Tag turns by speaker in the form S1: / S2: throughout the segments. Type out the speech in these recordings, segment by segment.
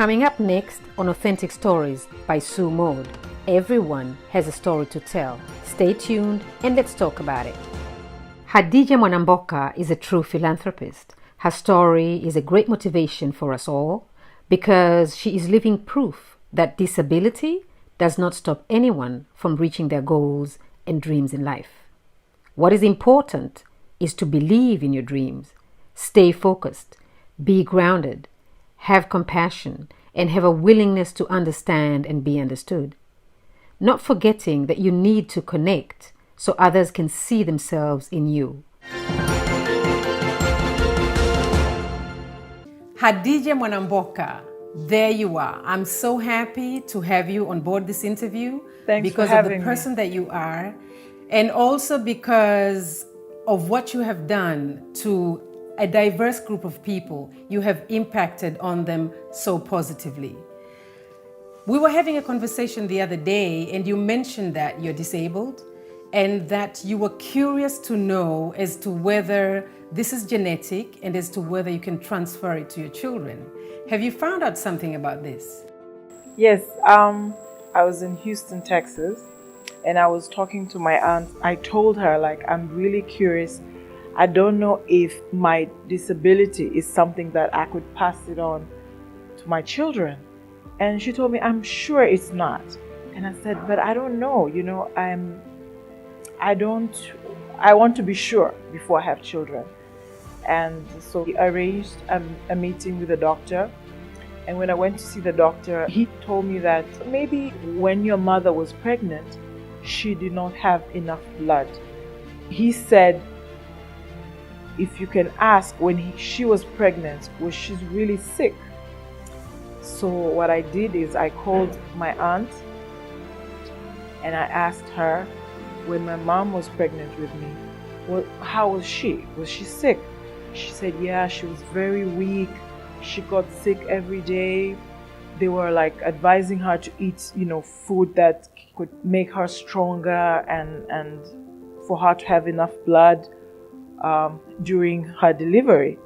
S1: Coming up next on Authentic Stories by Sue Maud. Everyone has a story to tell. Stay tuned and let's talk about it. Khadija Mwanamboka is a true philanthropist. Her story is a great motivation for us all because she is living proof that disability does not stop anyone from reaching their goals and dreams in life. What is important is to believe in your dreams, stay focused, be grounded, have compassion, and have a willingness to understand and be understood. Not forgetting that you need to connect so others can see themselves in you. Khadija Mwanamboka, there you are. I'm so happy to have you on board this interview.
S2: Thanks
S1: because
S2: for having
S1: of the person
S2: me.
S1: that you are, and also because of what you have done to a diverse group of people. You have impacted on them so positively. We were having a conversation the other day and you mentioned that you're disabled and that you were curious to know as to whether this is genetic and as to whether you can transfer it to your children. Have you found out something about this?
S2: Yes, I was in Houston, Texas, and I was talking to my aunt. I told her, I'm really curious. I don't know if my disability is something that I could pass it on to my children. And she told me, I'm sure it's not. And I said, but I don't know, I want to be sure before I have children. And so we arranged a meeting with a doctor. And when I went to see the doctor, he told me that maybe when your mother was pregnant, she did not have enough blood. He said, if you can ask, when she was pregnant, was she really sick? So what I did is I called my aunt and I asked her, when my mom was pregnant with me, well, how was she? Was she sick? She said, yeah, she was very weak. She got sick every day. They were advising her to eat, food that could make her stronger and for her to have enough blood during her delivery.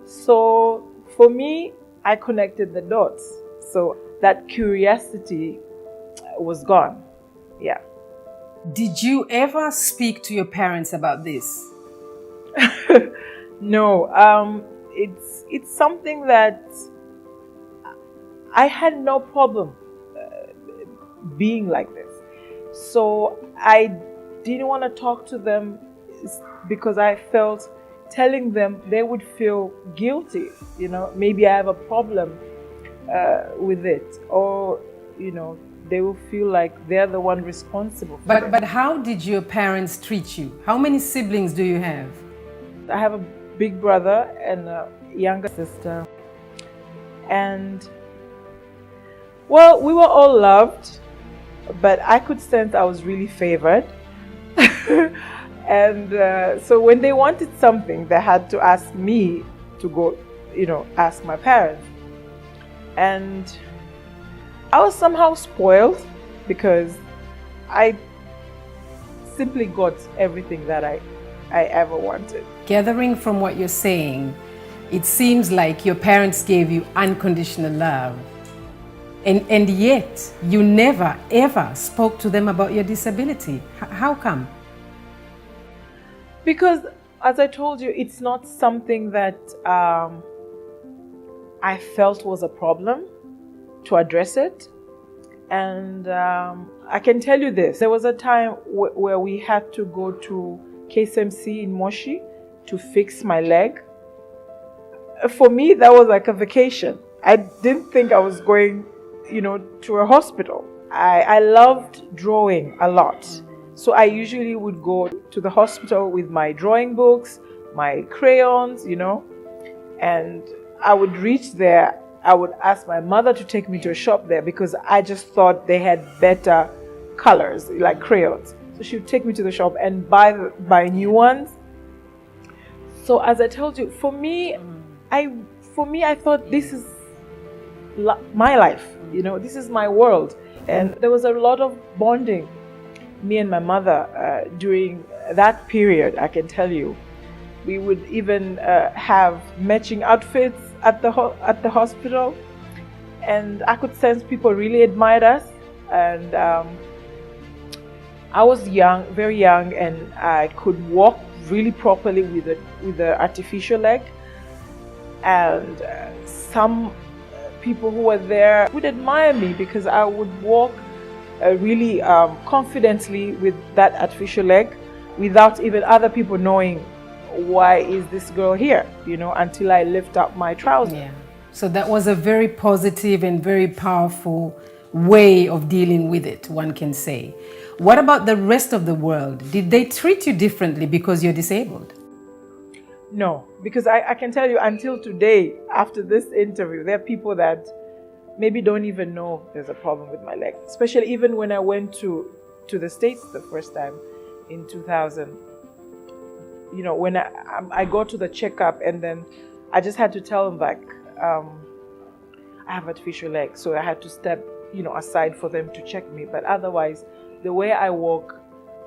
S2: So for me, I connected the dots. So that curiosity was gone. Yeah.
S1: Did you ever speak to your parents about this?
S2: No. It's something that I had no problem being like this. So I didn't want to talk to them because I felt telling them they would feel guilty. Maybe I have a problem with it, or they will feel like they're the one responsible.
S1: But how did your parents treat you? How many siblings do you have?
S2: I have a big brother and a younger sister. And well, we were all loved, but I could sense I was really favored. And so when they wanted something, they had to ask me to go, ask my parents. And I was somehow spoiled because I simply got everything that I ever wanted.
S1: Gathering from what you're saying, it seems like your parents gave you unconditional love. And yet, you never, ever spoke to them about your disability. How come?
S2: Because, as I told you, it's not something that I felt was a problem to address it. And I can tell you this. There was a time where we had to go to KSMC in Moshi to fix my leg. For me, that was like a vacation. I didn't think I was going, to a hospital. I loved drawing a lot. So I usually would go to the hospital with my drawing books, my crayons, and I would reach there. I would ask my mother to take me to a shop there because I just thought they had better colors, like crayons. So she would take me to the shop and buy new ones. So as I told you, for me, I thought this is my life, this is my world. And there was a lot of bonding, me and my mother, during that period, I can tell you. We would even have matching outfits at the hospital. and I could sense people really admired us. And I was young, very young, and I could walk really properly with the artificial leg. And some people who were there would admire me because I would walk really confidently with that artificial leg without even other people knowing why is this girl here, until I lift up my trousers.
S3: Yeah. So that was a very positive and very powerful way of dealing with it, one can say. What about the rest of the world? Did they treat you differently because you're disabled?
S2: No, because I can tell you until today, after this interview, there are people that maybe don't even know there's a problem with my leg. Especially even when I went to the States the first time in 2000. When I go to the checkup, and then I just had to tell them, like, I have artificial legs, so I had to step, aside for them to check me. But otherwise, the way I walk,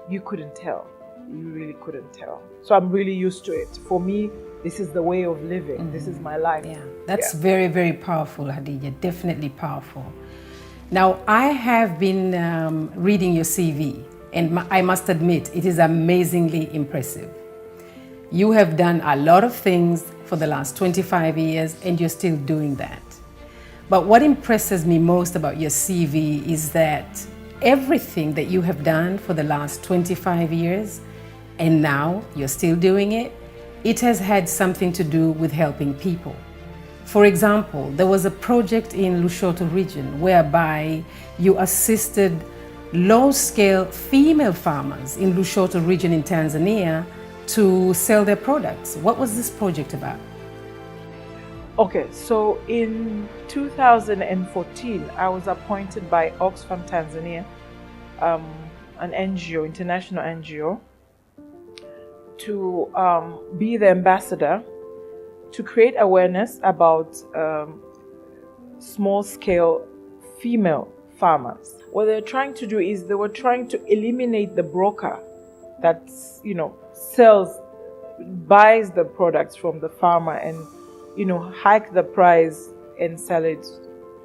S2: you couldn't tell. You really couldn't tell. So I'm really used to it. For me, this is the way of living. Mm-hmm. This is my life.
S3: Yeah, that's very, very powerful, Khadija. Definitely powerful. Now, I have been reading your CV, and I must admit, it is amazingly impressive. You have done a lot of things for the last 25 years, and you're still doing that. But what impresses me most about your CV is that everything that you have done for the last 25 years, and now you're still doing it, it has had something to do with helping people. For example, there was a project in Lushoto region whereby you assisted low-scale female farmers in Lushoto region in Tanzania to sell their products. What was this project about?
S2: Okay, so in 2014, I was appointed by Oxfam Tanzania, an NGO, international NGO, to be the ambassador to create awareness about small-scale female farmers. What they're trying to do is they were trying to eliminate the broker that buys the products from the farmer and hike the price and sell it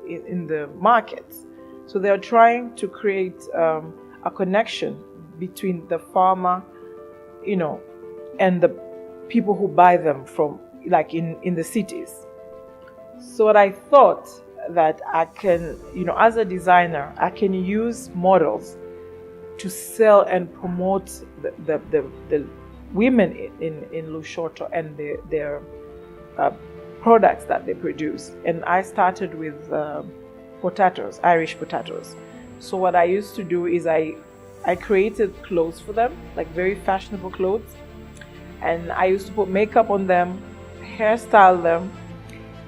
S2: in the markets. So they are trying to create a connection between the farmer, and the people who buy them from, like in the cities. So what I thought that I can, as a designer, I can use models to sell and promote the women in Lushoto and their products that they produce. And I started with potatoes, Irish potatoes. So what I used to do is I created clothes for them, like very fashionable clothes. And I used to put makeup on them, hairstyle them,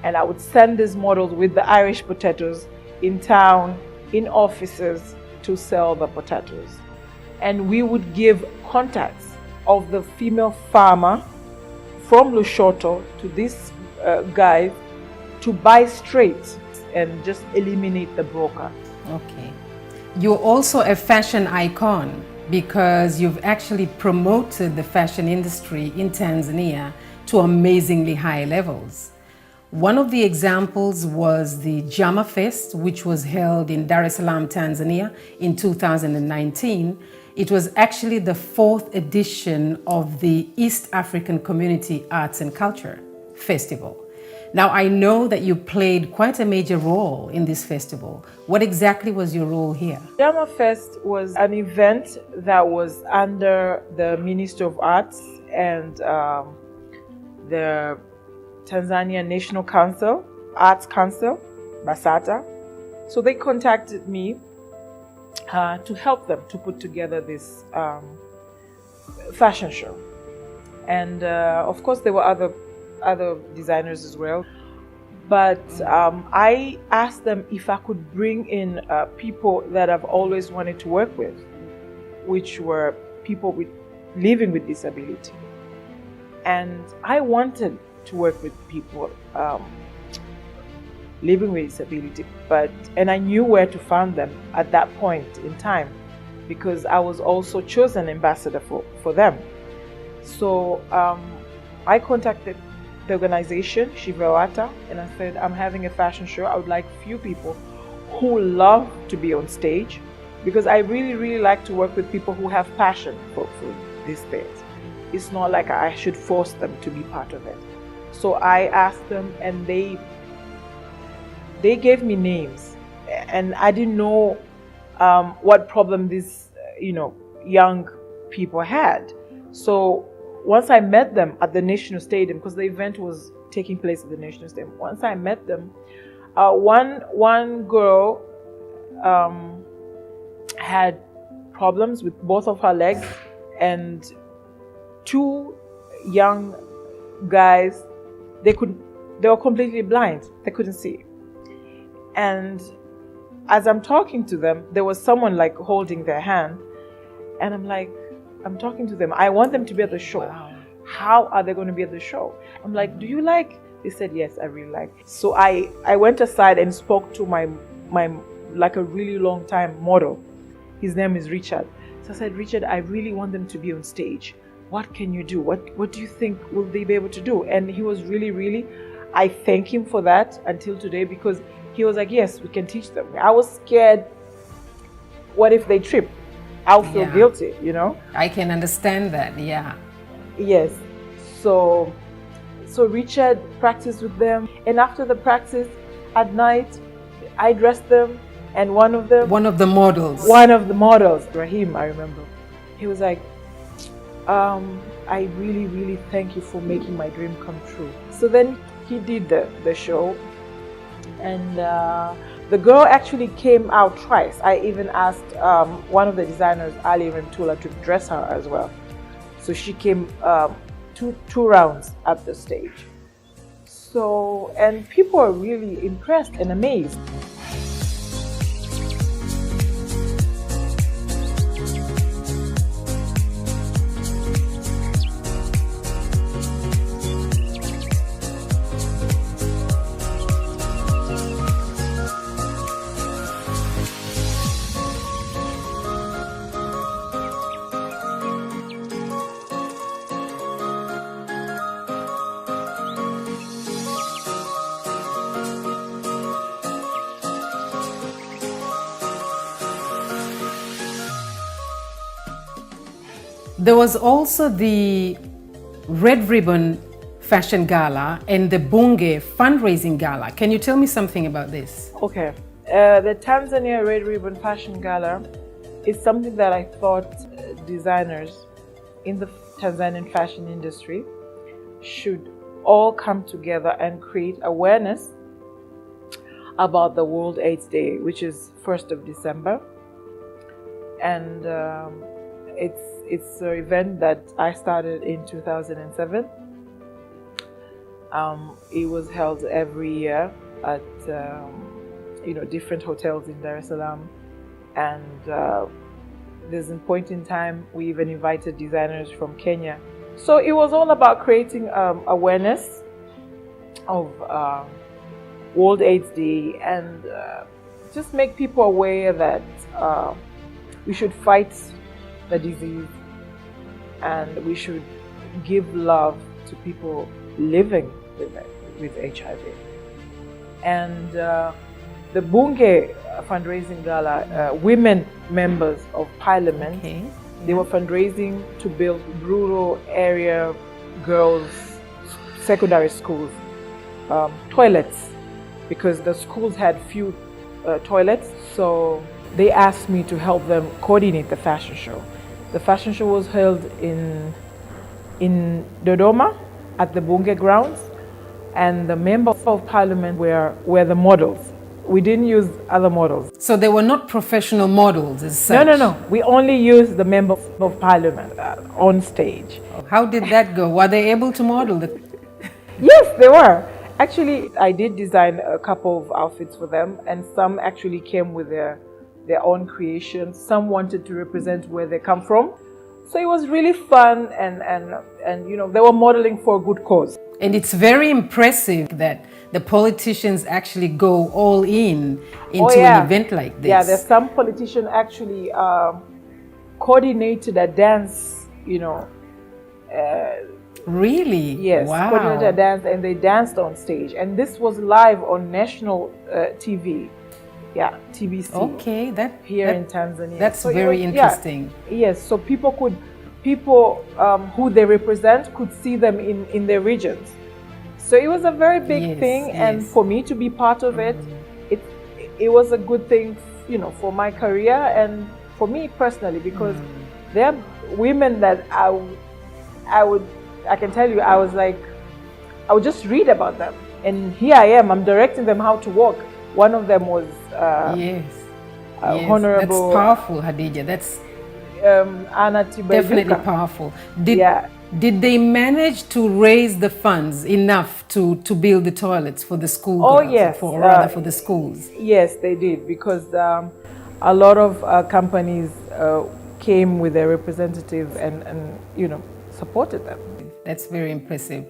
S2: and I would send these models with the Irish potatoes in town, in offices, to sell the potatoes. And we would give contacts of the female farmer from Lushoto to this guy to buy straight and just eliminate the broker.
S3: Okay. You're also a fashion icon because you've actually promoted the fashion industry in Tanzania to amazingly high levels. One of the examples was the Jama Fest, which was held in Dar es Salaam, Tanzania in 2019. It was actually the 4th edition of the East African Community Arts and Culture Festival. Now, I know that you played quite a major role in this festival. What exactly was your role here?
S2: Jama Fest was an event that was under the Ministry of Arts and the Tanzania National Council, Arts Council, BASATA. So they contacted me to help them to put together this fashion show. And of course, there were other designers as well. But I asked them if I could bring in people that I've always wanted to work with, which were people living with disability. And I wanted to work with people living with disability, and I knew where to find them at that point in time because I was also chosen ambassador for them. So I contacted the organization, Shivawata, and I said, I'm having a fashion show. I would like few people who love to be on stage, because I really, really like to work with people who have passion for these things. It's not like I should force them to be part of it. So I asked them, and they gave me names, and I didn't know what problem these young people had. So once I met them at the National Stadium, because the event was taking place at the National Stadium, once I met them, one girl had problems with both of her legs, and two young guys, they were completely blind. They couldn't see. And as I'm talking to them, there was someone like holding their hand, and I'm talking to them. I want them to be at the show.
S3: Wow.
S2: How are they going to be at the show? I'm like, do you like? They said, yes, I really like. So I went aside and spoke to my like a really long time model. His name is Richard. So I said, Richard, I really want them to be on stage. What can you do? What do you think will they be able to do? And he was really, I thank him for that until today, because he was like, yes, we can teach them. I was scared. What if they trip? I'll feel guilty,
S3: I can understand that, yeah.
S2: Yes. So Richard practiced with them, and after the practice at night, I dressed them, and one of the models, Rahim, I remember, he was like, I really thank you for making my dream come true. So then he did the show, and the girl actually came out twice. I even asked one of the designers, Ali Rentula, to dress her as well. So she came two rounds at the stage. So, and people are really impressed and amazed.
S3: There was also the Red Ribbon Fashion Gala and the Bunge Fundraising Gala. Can you tell me something about this?
S2: Okay. The Tanzania Red Ribbon Fashion Gala is something that I thought designers in the Tanzanian fashion industry should all come together and create awareness about the World AIDS Day, which is 1st of December. And it's an event that I started in 2007. It was held every year at different hotels in Dar es Salaam, and there's a point in time we even invited designers from Kenya. So it was all about creating awareness of World AIDS Day, and just make people aware that we should fight the disease, and we should give love to people living with HIV. And the Bunge fundraising gala, women members of parliament, they were fundraising to build rural area girls' secondary schools toilets, because the schools had few toilets. So they asked me to help them coordinate the fashion show. The fashion show was held in Dodoma at the Bunge grounds, and the members of parliament were the models. We didn't use other models.
S3: So they were not professional models as such?
S2: No. We only used the members of parliament on stage.
S3: How did that go? Were they able to model?
S2: Yes, they were. Actually, I did design a couple of outfits for them, and some actually came with their own creations. Some wanted to represent where they come from. So it was really fun, and they were modeling for a good cause.
S3: And it's very impressive that the politicians actually go all into an event like this.
S2: Yeah, there's some politician actually coordinated a dance,
S3: Really?
S2: Yes, coordinated a
S3: Wow.
S2: dance, and they danced on stage. And this was live on national TV, yeah, TBC
S3: Okay,
S2: here in Tanzania.
S3: that's
S2: So it was,
S3: very
S2: yeah,
S3: interesting.
S2: yes. So people who they represent could see them in their regions. So it was a very big
S3: Yes,
S2: thing, and
S3: yes.
S2: for me to be part of it, it it was a good thing, for my career and for me personally, because there are women that I can tell you, I was like, I would just read about them, and here I am, I'm directing them how to walk. One of them was
S3: Yes. Yes.
S2: Honorable
S3: That's powerful, Khadija. That's
S2: Anna
S3: definitely
S2: Tibaijuka.
S3: powerful. Did
S2: Yeah.
S3: did they manage to raise the funds enough to build the toilets for the
S2: Oh
S3: schoolgirls,
S2: yes,
S3: or rather for the schools?
S2: yes, they did, because a lot of companies came with their representative and supported them.
S3: That's very impressive.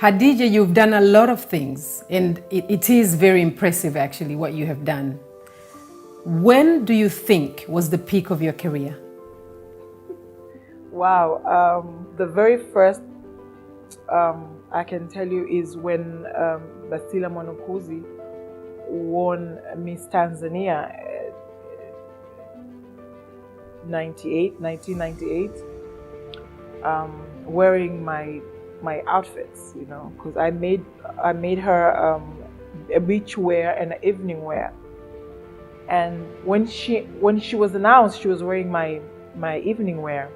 S3: Khadija, you've done a lot of things, and it is very impressive actually what you have done. When do you think was the peak of your career?
S2: Wow, the very first I can tell you is when Basila Mwanakuzi won Miss Tanzania 1998, wearing my outfits, because I made her a beach wear and an evening wear. And when she was announced, she was wearing my evening wear.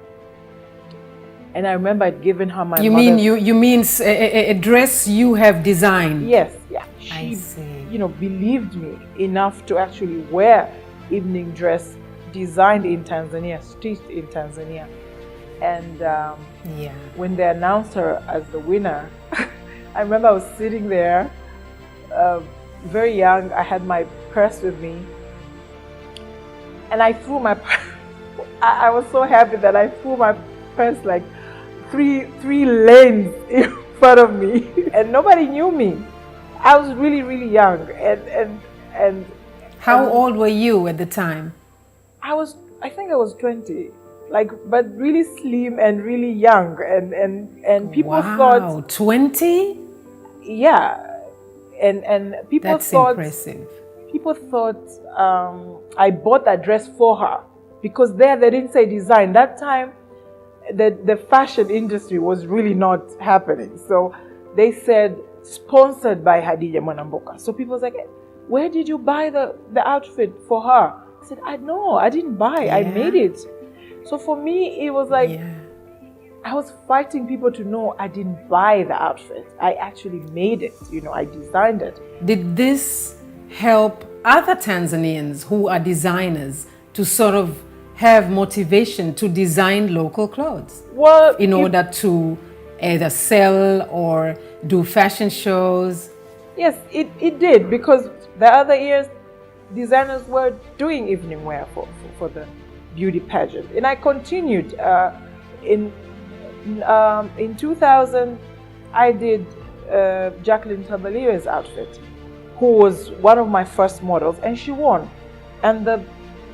S2: And I remember I'd given her my
S3: You mean a dress you have designed?
S2: Yes, yeah.
S3: I
S2: She,
S3: see.
S2: believed me enough to actually wear evening dress designed in Tanzania, stitched in Tanzania. And
S3: Yeah.
S2: when they announced her as the winner, I remember I was sitting there, very young. I had my purse with me, and I threw my. I was so happy that I threw my purse like three lanes in front of me, and nobody knew me. I was really, really young, and
S3: How old were you at the time?
S2: I think I was 20, but really slim and really young, and people
S3: Wow,
S2: thought,
S3: 20?
S2: yeah, and people
S3: That's
S2: thought,
S3: impressive.
S2: people thought I bought that dress for her, because they didn't say design. That time, the fashion industry was really not happening. So they said sponsored by Khadija Mwanamboka. So people was like, where did you buy the outfit for her? I said, I didn't buy. I
S3: Yeah.
S2: made it. So for me, it was like,
S3: Yeah.
S2: I was fighting people to know I didn't buy the outfit. I actually made it. I designed it.
S3: Did this help other Tanzanians who are designers to sort of have motivation to design local clothes
S2: Well,
S3: in order to either sell or do fashion shows?
S2: yes, it did, because the other years designers were doing evening wear for the beauty pageant, and I continued. In 2000, I did Jacqueline Tabalire's outfit, who was one of my first models, and she won. And the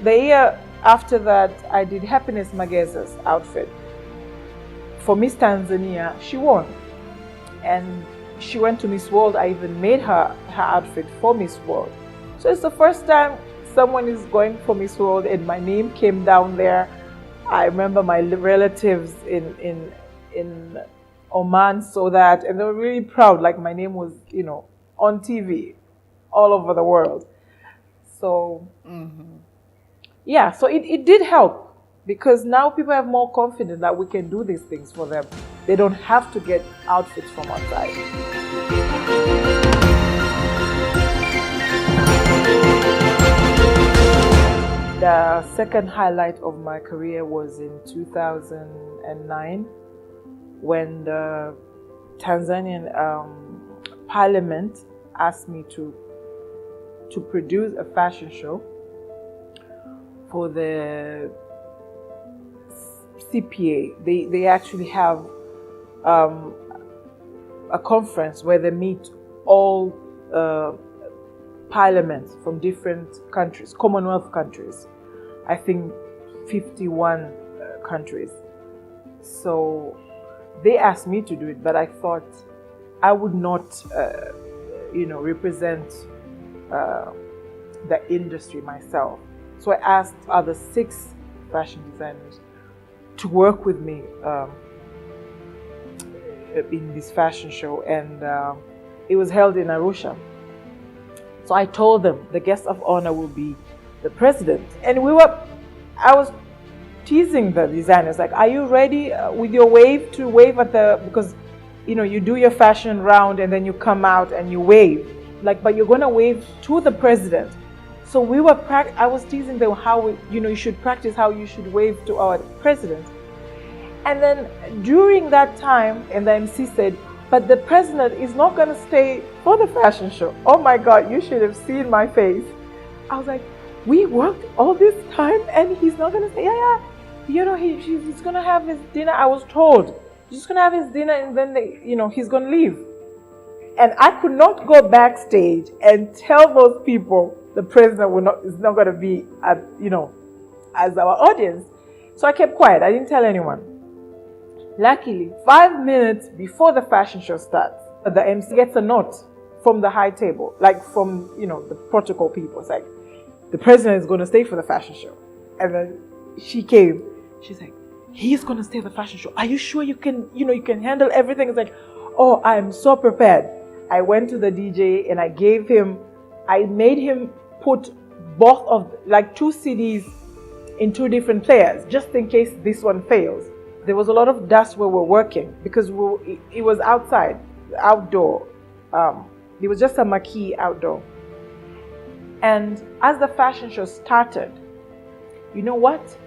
S2: year after that, I did Happiness Mageza's outfit for Miss Tanzania. She won, and she went to Miss World. I even made her outfit for Miss World. So it's the first time someone is going for Miss World, and my name came down there. I remember my relatives in Oman saw that, and they were really proud. Like, my name was, on TV all over the world. So, yeah, so it did help, because now people have more confidence that we can do these things for them. They don't have to get outfits from outside. The second highlight of my career was in 2009, when the Tanzanian parliament asked me to produce a fashion show for the CPA. They actually have a conference where they meet all parliaments from different countries, Commonwealth countries. I think 51 countries. So they asked me to do it, but I thought I would not, represent the industry myself. So I asked other 6 fashion designers to work with me in this fashion show, and it was held in Arusha. So I told them the guest of honor will be the president, and I was teasing the designers, like, are you ready with your wave to wave at because you do your fashion round and then you come out and you wave, like, but you're gonna wave to the president. So I was teasing them how you should practice how you should wave to our president. And then during that time, and the MC said, but the president is not gonna stay for the fashion show. Oh my God, you should have seen my face. I was like, we worked all this time and he's not gonna stay? Yeah. He's gonna have his dinner. I was told he's gonna have his dinner and then he's gonna leave. And I could not go backstage and tell those people the president is not gonna be as our audience. So I kept quiet. I didn't tell anyone. Luckily, 5 minutes before the fashion show starts, the MC gets a note from the high table, like from the protocol people. It's like, the president is gonna stay for the fashion show. And then she came. She's like, he's gonna stay at the fashion show. Are you sure you can handle everything? It's like, oh, I'm so prepared. I went to the DJ and I made him put both of, like, 2 CDs in 2 different players, just in case this one fails. There was a lot of dust where we're working because it was outside, outdoor. It was just a marquee outdoor. And as the fashion show started, you know what?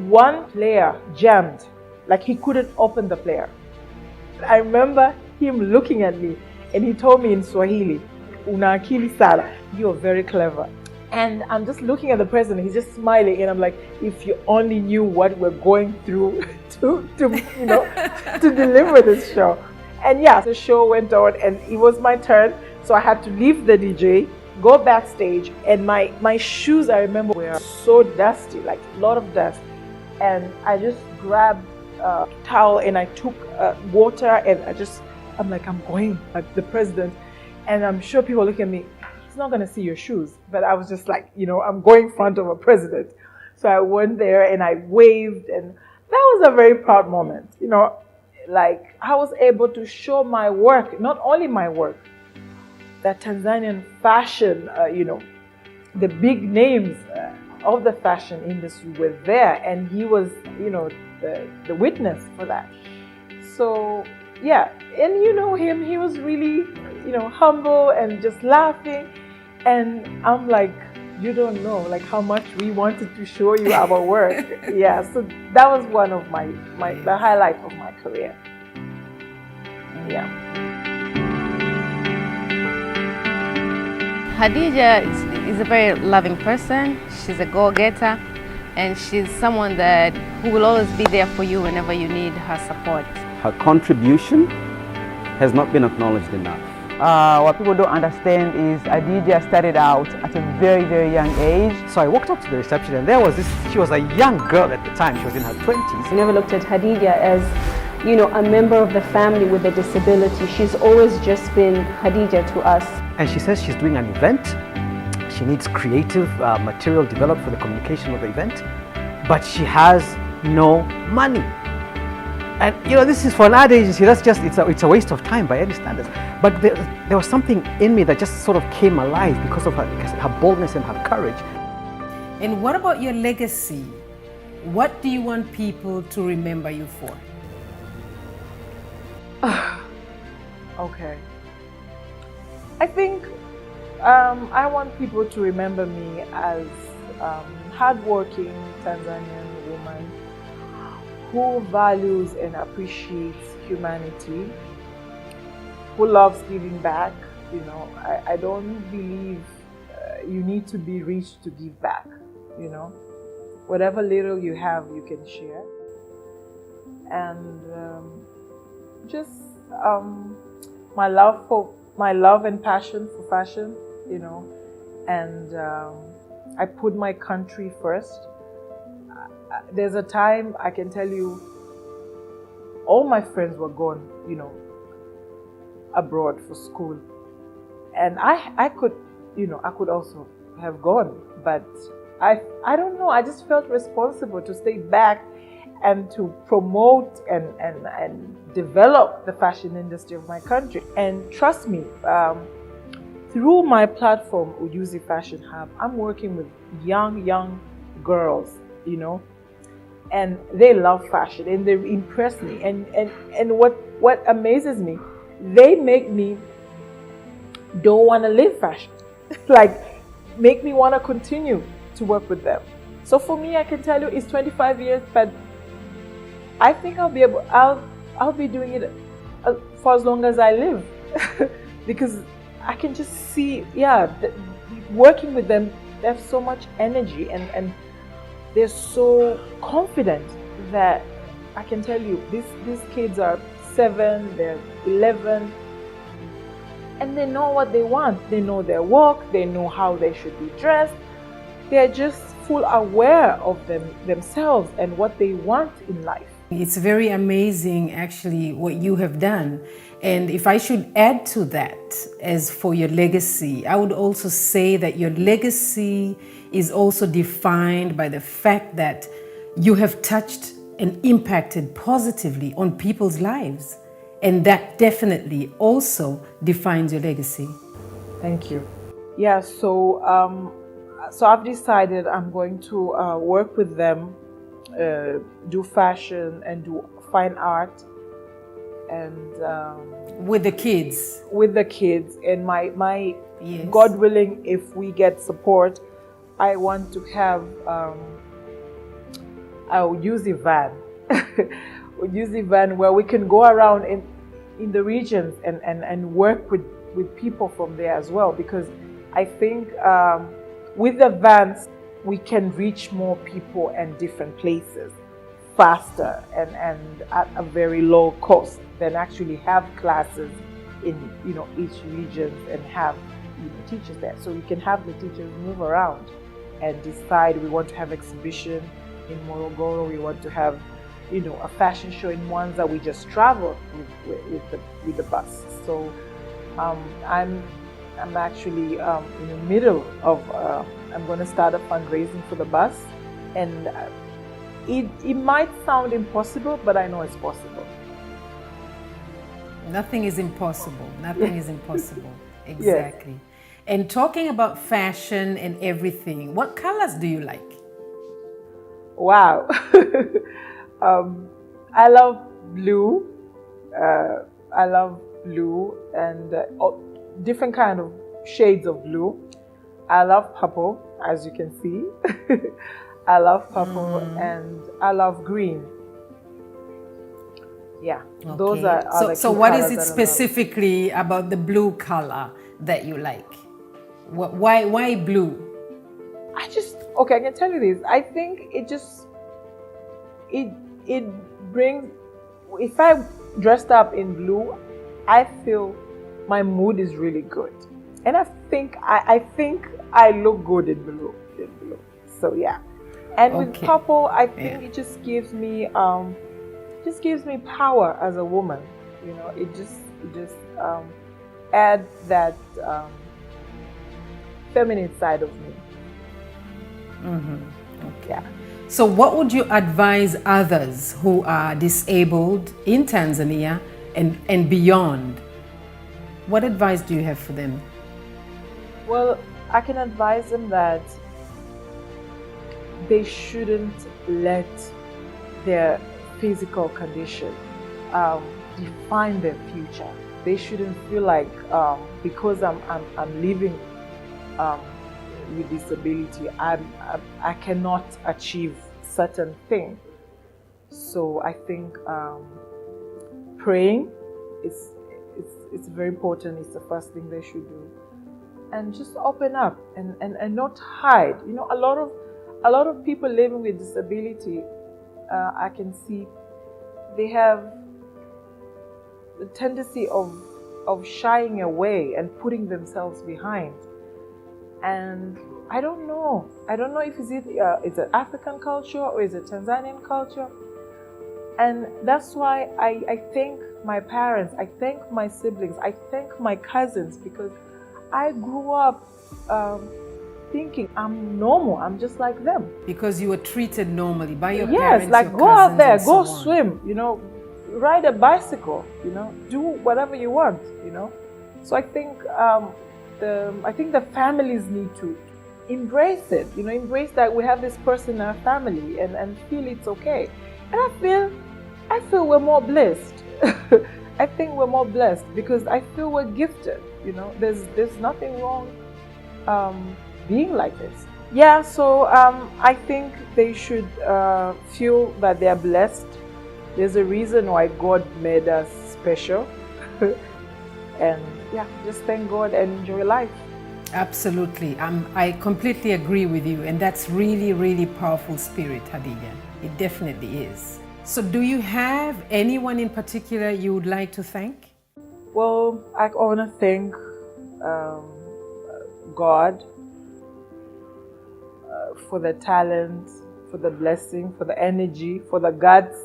S2: One player jammed, like he couldn't open the player. I remember him looking at me and he told me in Swahili, "Una akili sana, you're very clever." And I'm just looking at the president, he's just smiling, and I'm like, if you only knew what we're going through to deliver this show. And yeah, the show went on and it was my turn, so I had to leave the DJ, go backstage, and my shoes, I remember, were so dusty, like a lot of dust. And I just grabbed a towel and I took water, and I'm like, I'm going like the president. And I'm sure people look at me, he's not gonna see your shoes. But I was just like, I'm going in front of a president. So I went there and I waved, and that was a very proud moment. Like, I was able to show my work, not only my work, that Tanzanian fashion, the big names of the fashion industry were there, and he was, the witness for that. So yeah, and him, he was really, humble and just laughing, and I'm like, you don't know like how much we wanted to show you our work. Yeah, so that was one of the highlight of my career. Yeah.
S4: Khadija is a very loving person. She's a go-getter, and she's someone who will always be there for you whenever you need her support.
S5: Her contribution has not been acknowledged enough.
S6: What people don't understand is Khadija started out at a very, very young age.
S7: So I walked up to the reception, and she was a young girl at the time. She was in her 20s.
S8: I never looked at Khadija as, a member of the family with a disability. She's always just been Khadija to us.
S7: And she says she's doing an event. She needs creative material developed for the communication of the event, but she has no money. And this is for an ad agency. That's just it's a waste of time by any standards. But there was something in me that just sort of came alive because of her boldness and her courage.
S3: And what about your legacy? What do you want people to remember you for?
S2: Okay. I think I want people to remember me as hardworking Tanzanian woman who values and appreciates humanity, who loves giving back. I don't believe you need to be rich to give back. Whatever little you have, you can share. And just my love and passion for fashion, and I put my country first. There's a time, I can tell you, all my friends were gone, abroad for school. And I could also have gone, but I don't know, I just felt responsible to stay back and to promote and develop the fashion industry of my country. And trust me, through my platform, Ujuzi Fashion Hub, I'm working with young girls, and they love fashion and they impress me. And what amazes me, they make me don't want to leave fashion, like make me want to continue to work with them. So for me, I can tell you it's 25 years, but I think I'll be doing it for as long as I live because I can just see, working with them, they have so much energy and they're so confident that I can tell you, these kids are 7, they're 11, and they know what they want. They know their work, they know how they should be dressed. They're just full aware of themselves and what they want in life.
S3: It's very amazing actually what you have done. And if I should add to that, as for your legacy, I would also say that your legacy is also defined by the fact that you have touched and impacted positively on people's lives. And that definitely also defines your legacy.
S2: Thank you. Yeah, so I've decided I'm going to work with them, do fashion and do fine art, and
S3: with the kids.
S2: With the kids, and my
S3: yes.
S2: God willing, if we get support, I want to have a Ujuzi van, Ujuzi van where we can go around in the regions and work with people from there as well, because I think with the vans we can reach more people and different places faster and at a very low cost than actually have classes in each region and have teachers there. So we can have the teachers move around and decide we want to have exhibition in Morogoro, we want to have a fashion show in Mwanza. We just travel with the bus. So I'm actually in the middle of I'm going to start a fundraising for the bus, and it might sound impossible, but I know it's possible.
S3: Nothing is impossible. Nothing is impossible. Exactly.
S2: Yes.
S3: And talking about fashion and everything, what colors do you like?
S2: Wow. I love blue. I love blue and different kind of shades of blue. I love purple, as you can see. I love purple and I love green. Yeah, okay. Those are the
S3: so what is it specifically about the blue color that you like? Why blue?
S2: I can tell you this. I think it brings, if I dressed up in blue, I feel my mood is really good. And I think I look good in blue. So yeah. And with purple, I think it just gives me power as a woman. It just adds that feminine side of me.
S3: Mm-hmm. Okay.
S2: Yeah.
S3: So what would you advise others who are disabled in Tanzania and beyond? What advice do you have for them?
S2: Well, I can advise them that they shouldn't let their physical condition define their future. They shouldn't feel like because I'm living with disability, I cannot achieve certain things. So I think praying it's very important. It's the first thing they should do, and just open up and not hide. A lot of people living with disability, I can see they have the tendency of shying away and putting themselves behind. And I don't know if it's an African culture or is it Tanzanian culture. And that's why I thank my parents, I thank my siblings, I thank my cousins, because I grew up thinking I'm normal, I'm just like them.
S3: Because you were treated normally by your
S2: Yes,
S3: parents,
S2: like
S3: your
S2: go out
S3: cousins,
S2: there,
S3: and
S2: go
S3: so on.
S2: swim, you know, ride a bicycle, you know, do whatever you want, you know. So I think the families need to embrace it, you know, embrace that we have this person in our family and feel it's okay. And I feel we're more blessed. I think we're more blessed because I feel we're gifted, you know. There's nothing wrong being like this. Yeah, so I think they should feel that they are blessed. There's a reason why God made us special. And yeah, just thank God and enjoy life.
S3: Absolutely. I completely agree with you, and that's really, really powerful spirit, Khadija. It definitely is. So do you have anyone in particular you would like to thank?
S2: Well, I want to thank God for the talent, for the blessing, for the energy, for the guts,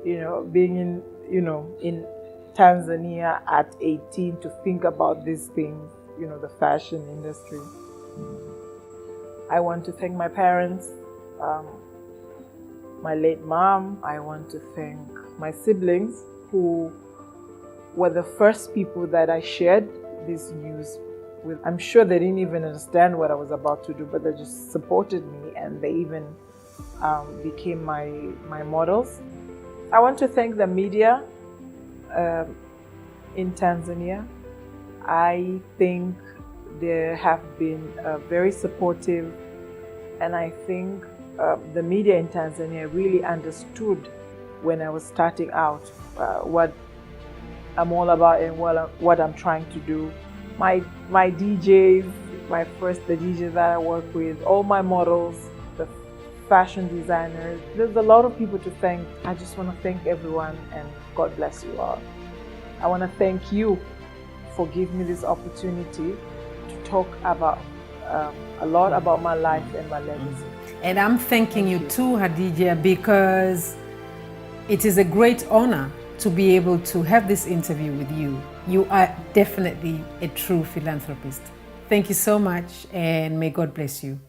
S2: you know, being in Tanzania at 18 to think about these things, you know, the fashion industry. I want to thank my parents, my late mom. I want to thank my siblings who were the first people that I shared this news with. I'm sure they didn't even understand what I was about to do, but they just supported me, and they even became my models. I want to thank the media in Tanzania. I think they have been very supportive, and I think the media in Tanzania really understood when I was starting out what I'm all about and what I'm trying to do. My DJs, the DJs that I work with, all my models, the fashion designers. There's a lot of people to thank. I just want to thank everyone, and God bless you all. I want to thank you for giving me this opportunity to talk about a lot about my life and my legacy.
S3: And I'm thanking you too, Khadija, because it is a great honor to be able to have this interview with you. You are definitely a true philanthropist. Thank you so much, and may God bless you.